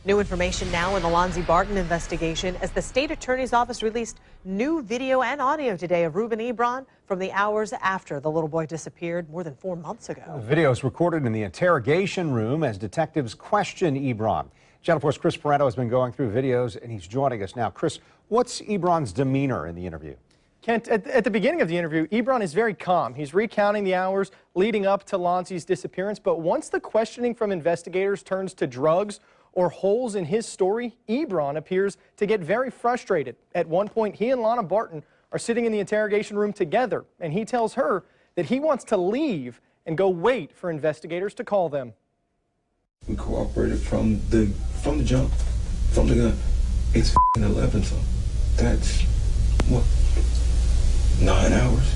New information now in the Lonzie Barton investigation as the state attorney's office released new video and audio today of Reuben Ebron from the hours after the little boy disappeared more than 4 months ago. The video is recorded in the interrogation room as detectives question Ebron. Channel 4's Chris Pareto has been going through videos and he's joining us now. Chris, what's Ebron's demeanor in the interview? Kent, at the beginning of the interview, Ebron is very calm. He's recounting the hours leading up to Lonzie's disappearance, but once the questioning from investigators turns to drugs or holes in his story, Ebron appears to get very frustrated. At one point, he and Lana Barton are sitting in the interrogation room together, and he tells her that he wants to leave and go wait for investigators to call them. We cooperated from the jump, from the gun. It's 11, so that's, what, 9 hours?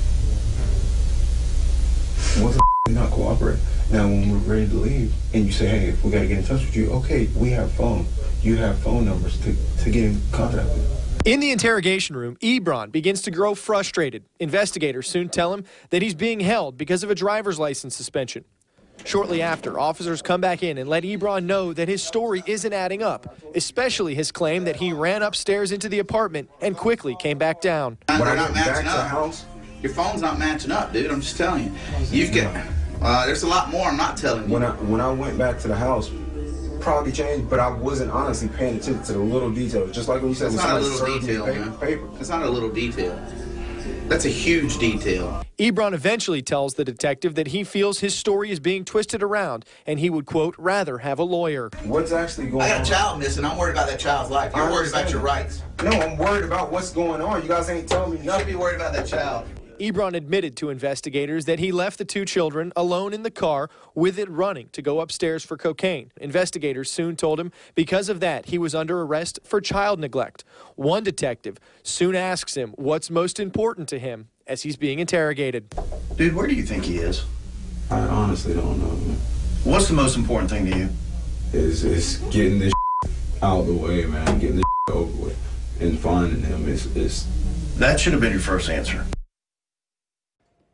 What's not cooperate? Now, when we're ready to leave, and you say, hey, we got to get in touch with you, okay, we have phone. You have phone numbers to get in contact with. In the interrogation room, Ebron begins to grow frustrated. Investigators soon tell him that he's being held because of a driver's license suspension. Shortly after, officers come back in and let Ebron know that his story isn't adding up, especially his claim that he ran upstairs into the apartment and quickly came back down. They're not matching up. Your phone's not matching up, dude. I'm just telling you. You've got, there's a lot more I'm not telling you. When I went back to the house, probably changed, but I wasn't honestly paying attention to the little details. Just like when you said, it's not a little detail, man. It's not a little detail. That's a huge detail. Ebron eventually tells the detective that he feels his story is being twisted around and he would, quote, rather have a lawyer. What's actually going on? I got a child missing. I'm worried about that child's life. You're worried about your rights. No, I'm worried about what's going on. You guys ain't telling me nothing. You should be worried about that child. Ebron admitted to investigators that he left the two children alone in the car with it running to go upstairs for cocaine. Investigators soon told him because of that he was under arrest for child neglect. One detective soon asks him what's most important to him as he's being interrogated. Dude, where do you think he is? I honestly don't know, man. What's the most important thing to you? Is getting this out of the way, man. Getting this over with and finding him is. That should have been your first answer.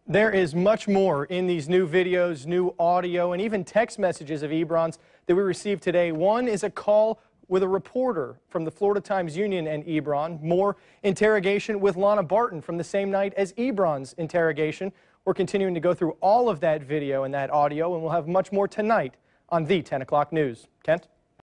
There is much more in these new videos, new audio, and even text messages of Ebron's that we received today. One is a call with a reporter from the Florida Times-Union and Ebron. More interrogation with Lana Barton from the same night as Ebron's interrogation. We're continuing to go through all of that video and that audio, and we'll have much more tonight on the 10 o'clock news. Kent?